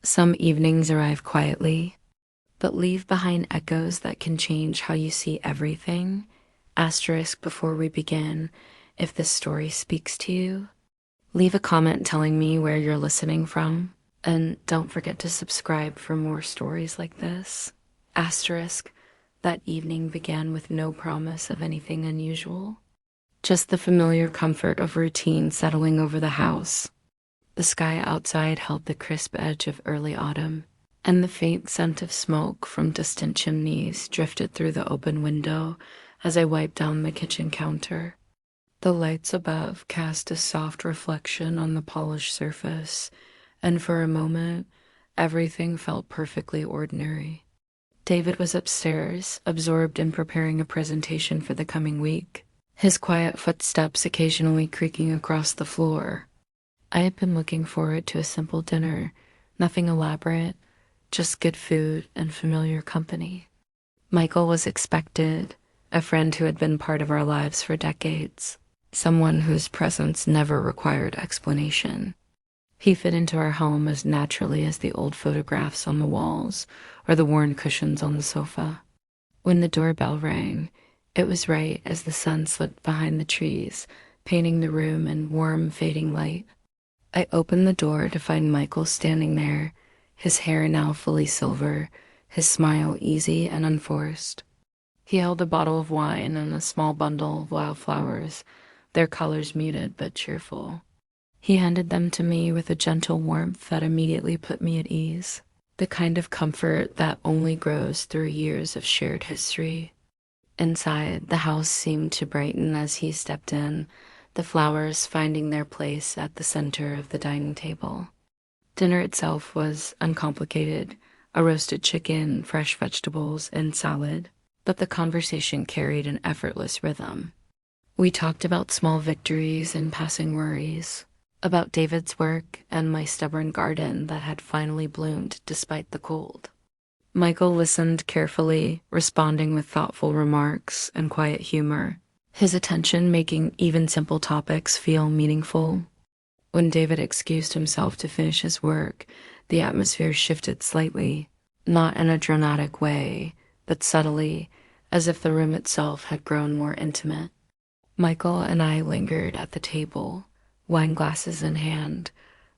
Some evenings arrive quietly, but leave behind echoes that can change how you see everything. Asterisk before we begin, if this story speaks to you, leave a comment telling me where you're listening from, and don't forget to subscribe for more stories like this. Asterisk, that evening began with no promise of anything unusual, just the familiar comfort of routine settling over the house. The sky outside held the crisp edge of early autumn, and the faint scent of smoke from distant chimneys drifted through the open window as I wiped down the kitchen counter. The lights above cast a soft reflection on the polished surface, and for a moment, everything felt perfectly ordinary. David was upstairs, absorbed in preparing a presentation for the coming week, his quiet footsteps occasionally creaking across the floor. I had been looking forward to a simple dinner, nothing elaborate, just good food and familiar company. Michael was expected, a friend who had been part of our lives for decades, someone whose presence never required explanation. He fit into our home as naturally as the old photographs on the walls or the worn cushions on the sofa. When the doorbell rang, it was right as the sun slipped behind the trees, painting the room in warm, fading light. I opened the door to find Michael standing there, his hair now fully silver, his smile easy and unforced. He held a bottle of wine and a small bundle of wildflowers, their colors muted but cheerful. He handed them to me with a gentle warmth that immediately put me at ease, the kind of comfort that only grows through years of shared history. Inside, the house seemed to brighten as he stepped in, the flowers finding their place at the center of the dining table. Dinner itself was uncomplicated, a roasted chicken, fresh vegetables, and salad, but the conversation carried an effortless rhythm. We talked about small victories and passing worries, about David's work and my stubborn garden that had finally bloomed despite the cold. Michael listened carefully, responding with thoughtful remarks and quiet humor, his attention making even simple topics feel meaningful. When David excused himself to finish his work, the atmosphere shifted slightly, not in a dramatic way, but subtly, as if the room itself had grown more intimate. Michael and I lingered at the table, wine glasses in hand,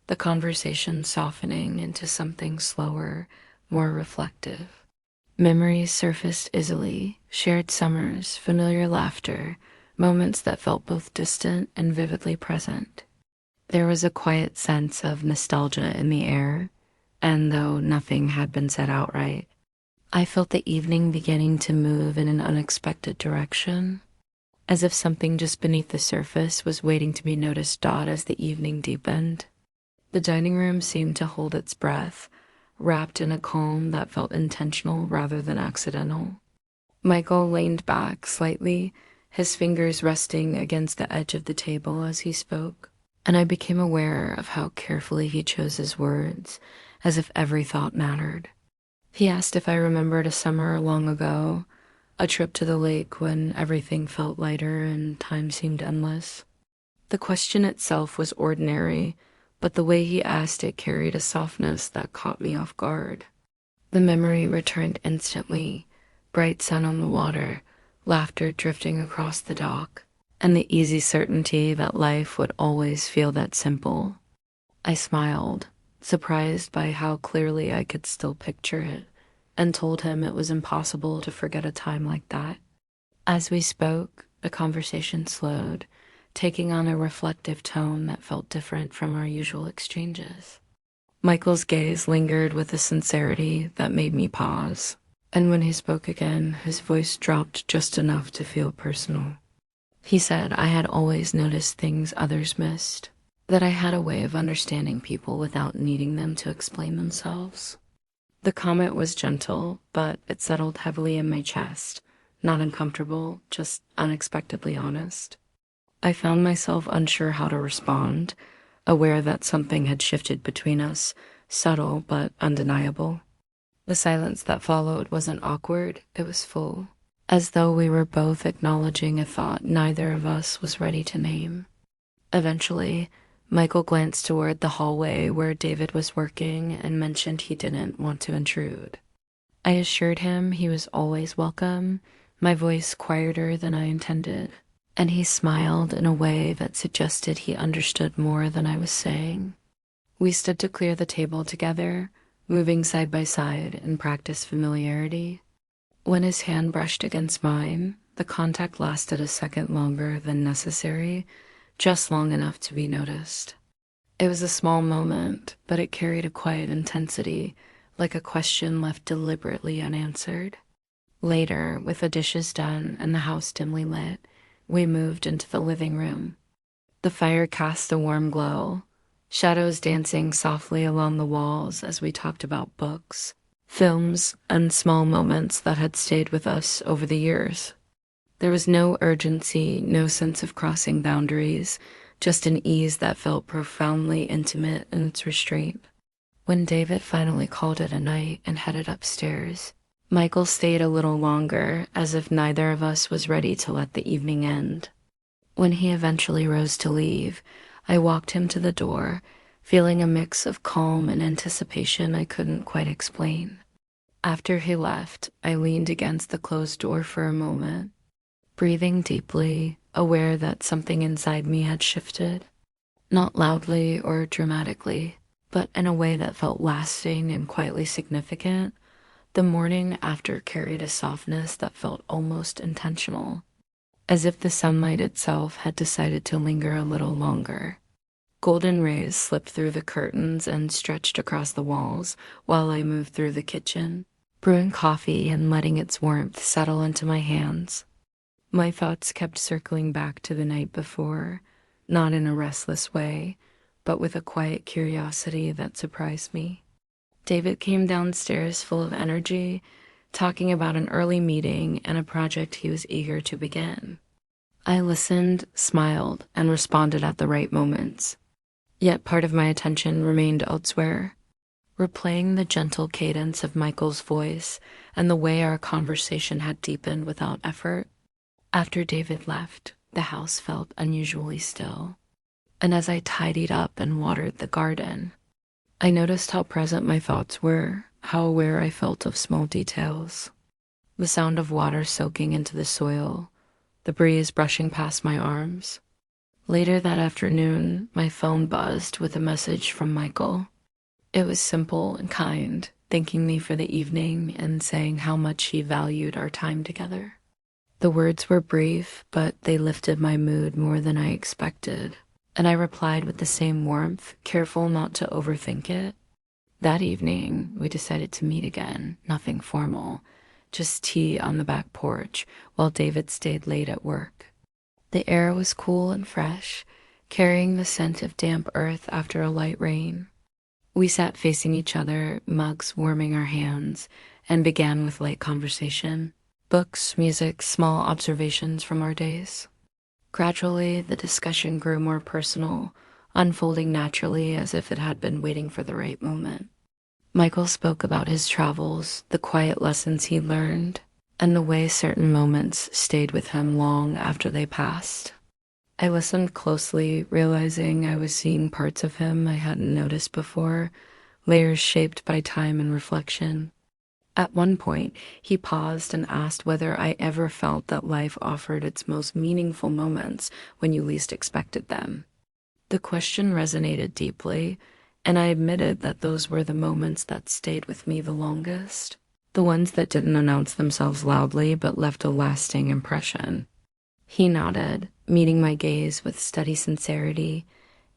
the conversation softening into something slower, more reflective. Memories surfaced easily, shared summers, familiar laughter, moments that felt both distant and vividly present. There was a quiet sense of nostalgia in the air, and though nothing had been said outright, I felt the evening beginning to move in an unexpected direction, as if something just beneath the surface was waiting to be noticed as the evening deepened. The dining room seemed to hold its breath, wrapped in a calm that felt intentional rather than accidental. Michael leaned back slightly, his fingers resting against the edge of the table as he spoke, and I became aware of how carefully he chose his words, as if every thought mattered. He asked if I remembered a summer long ago, a trip to the lake when everything felt lighter and time seemed endless. The question itself was ordinary, but the way he asked it carried a softness that caught me off guard. The memory returned instantly, bright sun on the water, laughter drifting across the dock, and the easy certainty that life would always feel that simple. I smiled, surprised by how clearly I could still picture it, and told him it was impossible to forget a time like that. As we spoke, the conversation slowed, taking on a reflective tone that felt different from our usual exchanges. Michael's gaze lingered with a sincerity that made me pause, and when he spoke again, his voice dropped just enough to feel personal. He said I had always noticed things others missed, that I had a way of understanding people without needing them to explain themselves. The comment was gentle, but it settled heavily in my chest, not uncomfortable, just unexpectedly honest. I found myself unsure how to respond, aware that something had shifted between us, subtle but undeniable. The silence that followed wasn't awkward, it was full, as though we were both acknowledging a thought neither of us was ready to name. Eventually, Michael glanced toward the hallway where David was working and mentioned he didn't want to intrude. I assured him he was always welcome, my voice quieter than I intended, and he smiled in a way that suggested he understood more than I was saying. We stood to clear the table together, moving side by side in practice familiarity. When his hand brushed against mine, the contact lasted a second longer than necessary, just long enough to be noticed. It was a small moment, but it carried a quiet intensity, like a question left deliberately unanswered. Later, with the dishes done and the house dimly lit, we moved into the living room. The fire cast a warm glow, shadows dancing softly along the walls as we talked about books, films, and small moments that had stayed with us over the years. There was no urgency, no sense of crossing boundaries, just an ease that felt profoundly intimate in its restraint. When David finally called it a night and headed upstairs, Michael stayed a little longer, as if neither of us was ready to let the evening end. When he eventually rose to leave, I walked him to the door, feeling a mix of calm and anticipation I couldn't quite explain. After he left, I leaned against the closed door for a moment, breathing deeply, aware that something inside me had shifted. Not loudly or dramatically, but in a way that felt lasting and quietly significant. The morning after carried a softness that felt almost intentional, as if the sunlight itself had decided to linger a little longer. Golden rays slipped through the curtains and stretched across the walls while I moved through the kitchen, brewing coffee and letting its warmth settle into my hands. My thoughts kept circling back to the night before, not in a restless way, but with a quiet curiosity that surprised me. David came downstairs full of energy, talking about an early meeting and a project he was eager to begin. I listened, smiled, and responded at the right moments. Yet part of my attention remained elsewhere, replaying the gentle cadence of Michael's voice and the way our conversation had deepened without effort. After David left, the house felt unusually still, and as I tidied up and watered the garden, I noticed how present my thoughts were, how aware I felt of small details. The sound of water soaking into the soil, the breeze brushing past my arms. Later that afternoon, my phone buzzed with a message from Michael. It was simple and kind, thanking me for the evening and saying how much he valued our time together. The words were brief, but they lifted my mood more than I expected, and I replied with the same warmth, careful not to overthink it. That evening, we decided to meet again, nothing formal, just tea on the back porch while David stayed late at work. The air was cool and fresh, carrying the scent of damp earth after a light rain. We sat facing each other, mugs warming our hands, and began with light conversation. Books, music, small observations from our days. Gradually, the discussion grew more personal, unfolding naturally as if it had been waiting for the right moment. Michael spoke about his travels, the quiet lessons he learned, and the way certain moments stayed with him long after they passed. I listened closely, realizing I was seeing parts of him I hadn't noticed before, layers shaped by time and reflection. At one point, he paused and asked whether I ever felt that life offered its most meaningful moments when you least expected them. The question resonated deeply, and I admitted that those were the moments that stayed with me the longest, the ones that didn't announce themselves loudly but left a lasting impression. He nodded, meeting my gaze with steady sincerity,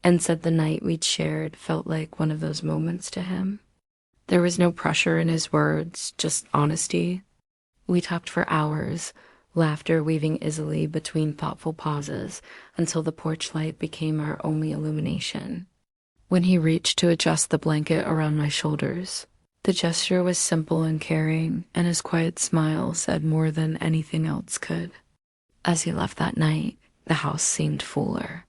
and said the night we'd shared felt like one of those moments to him. There was no pressure in his words, just honesty. We talked for hours, laughter weaving easily between thoughtful pauses until the porch light became our only illumination. When he reached to adjust the blanket around my shoulders, the gesture was simple and caring, and his quiet smile said more than anything else could. As he left that night, the house seemed fuller,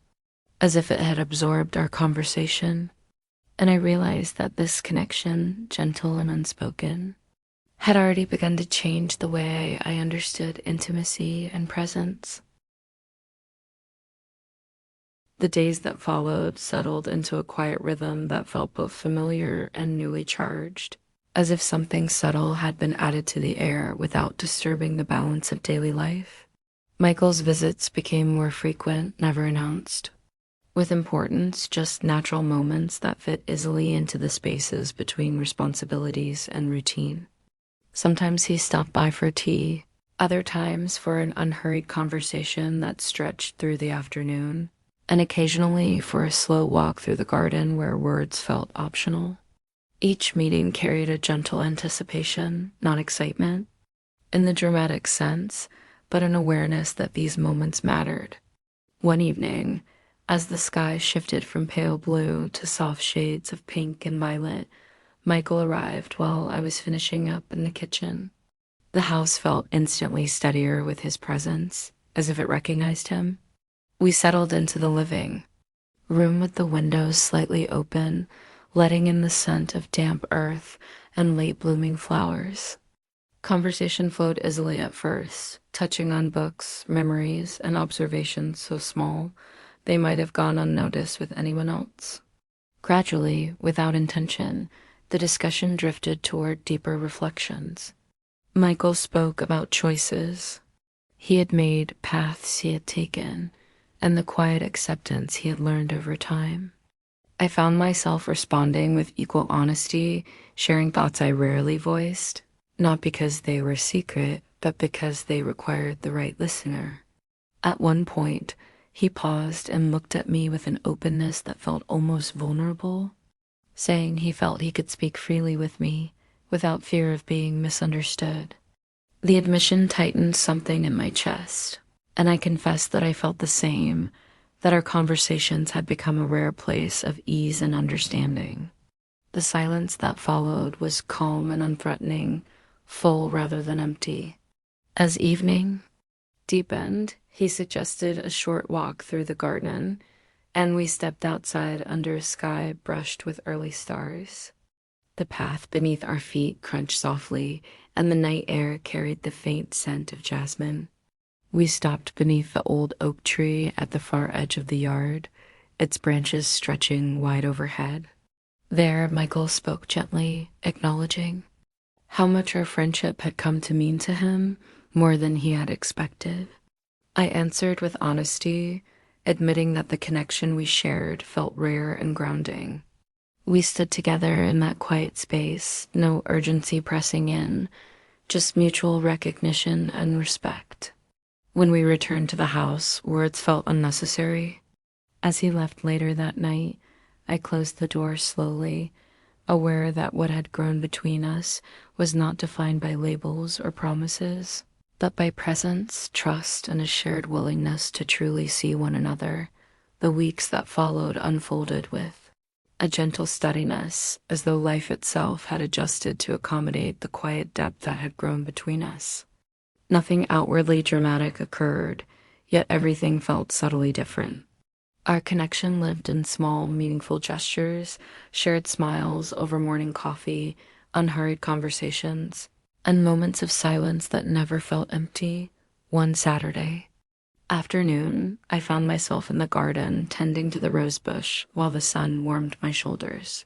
as if it had absorbed our conversation. And I realized that this connection, gentle and unspoken, had already begun to change the way I understood intimacy and presence. The days that followed settled into a quiet rhythm that felt both familiar and newly charged, as if something subtle had been added to the air without disturbing the balance of daily life. Michael's visits became more frequent, never announced, with importance just natural moments that fit easily into the spaces between responsibilities and routine. Sometimes he stopped by for tea, other times for an unhurried conversation that stretched through the afternoon, and occasionally for a slow walk through the garden where words felt optional. Each meeting carried a gentle anticipation, not excitement, in the dramatic sense, but an awareness that these moments mattered. One evening, as the sky shifted from pale blue to soft shades of pink and violet, Michael arrived while I was finishing up in the kitchen. The house felt instantly steadier with his presence, as if it recognized him. We settled into the living room with the windows slightly open, letting in the scent of damp earth and late blooming flowers. Conversation flowed easily at first, touching on books, memories, and observations so small they might have gone unnoticed with anyone else. Gradually, without intention, the discussion drifted toward deeper reflections. Michael spoke about choices he had made, paths he had taken, and the quiet acceptance he had learned over time. I found myself responding with equal honesty, sharing thoughts I rarely voiced, not because they were secret, but because they required the right listener. At one point, he paused and looked at me with an openness that felt almost vulnerable, saying he felt he could speak freely with me without fear of being misunderstood. The admission tightened something in my chest, and I confessed that I felt the same, that our conversations had become a rare place of ease and understanding. The silence that followed was calm and unthreatening, full rather than empty. As evening deepened, he suggested a short walk through the garden, and we stepped outside under a sky brushed with early stars. The path beneath our feet crunched softly, and the night air carried the faint scent of jasmine. We stopped beneath the old oak tree at the far edge of the yard, its branches stretching wide overhead. There, Michael spoke gently, acknowledging how much our friendship had come to mean to him, more than he had expected. I answered with honesty, admitting that the connection we shared felt rare and grounding. We stood together in that quiet space, no urgency pressing in, just mutual recognition and respect. When we returned to the house, words felt unnecessary. As he left later that night, I closed the door slowly, aware that what had grown between us was not defined by labels or promises, but by presence, trust, and a shared willingness to truly see one another. The weeks that followed unfolded with a gentle steadiness, as though life itself had adjusted to accommodate the quiet depth that had grown between us. Nothing outwardly dramatic occurred, yet everything felt subtly different. Our connection lived in small, meaningful gestures, shared smiles over morning coffee, unhurried conversations, and moments of silence that never felt empty. One Saturday afternoon, I found myself in the garden tending to the rose bush while the sun warmed my shoulders.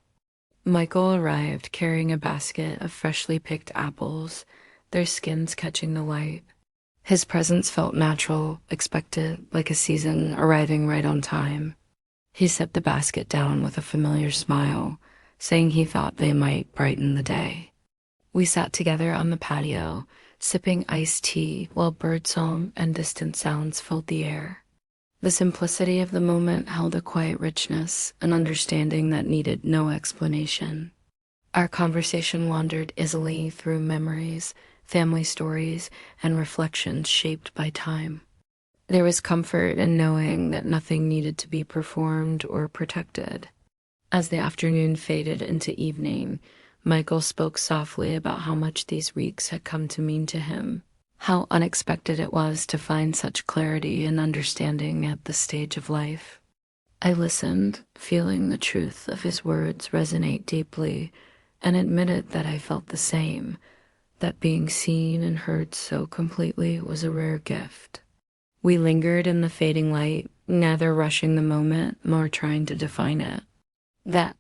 Michael arrived carrying a basket of freshly picked apples, their skins catching the light. His presence felt natural, expected, like a season arriving right on time. He set the basket down with a familiar smile, saying he thought they might brighten the day. We sat together on the patio, sipping iced tea while birdsong and distant sounds filled the air. The simplicity of the moment held a quiet richness, an understanding that needed no explanation. Our conversation wandered easily through memories, family stories, and reflections shaped by time. There was comfort in knowing that nothing needed to be performed or protected. As the afternoon faded into evening, Michael spoke softly about how much these weeks had come to mean to him, how unexpected it was to find such clarity and understanding at this stage of life. I listened, feeling the truth of his words resonate deeply, and admitted that I felt the same, that being seen and heard so completely was a rare gift. We lingered in the fading light, neither rushing the moment nor trying to define it. That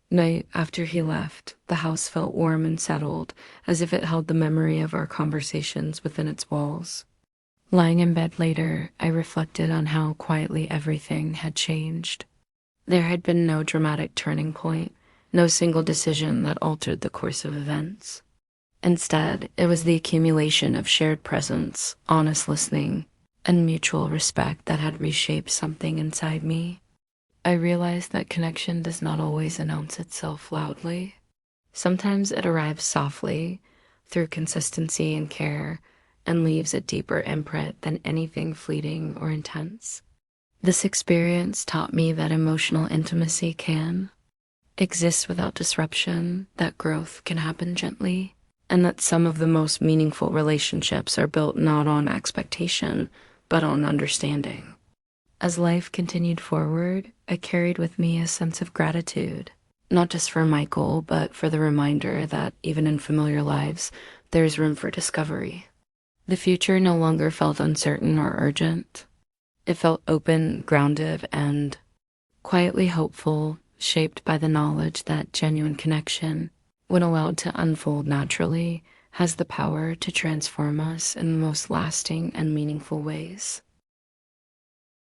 night after he left, the house felt warm and settled, as if it held the memory of our conversations within its walls. Lying in bed later, I reflected on how quietly everything had changed. There had been no dramatic turning point, no single decision that altered the course of events. Instead, it was the accumulation of shared presence, honest listening, and mutual respect that had reshaped something inside me. I realized that connection does not always announce itself loudly. Sometimes it arrives softly, through consistency and care, and leaves a deeper imprint than anything fleeting or intense. This experience taught me that emotional intimacy can exist without disruption, that growth can happen gently, and that some of the most meaningful relationships are built not on expectation, but on understanding. As life continued forward, I carried with me a sense of gratitude, not just for Michael, but for the reminder that even in familiar lives, there is room for discovery. The future no longer felt uncertain or urgent. It felt open, grounded, and quietly hopeful, shaped by the knowledge that genuine connection, when allowed to unfold naturally, has the power to transform us in the most lasting and meaningful ways.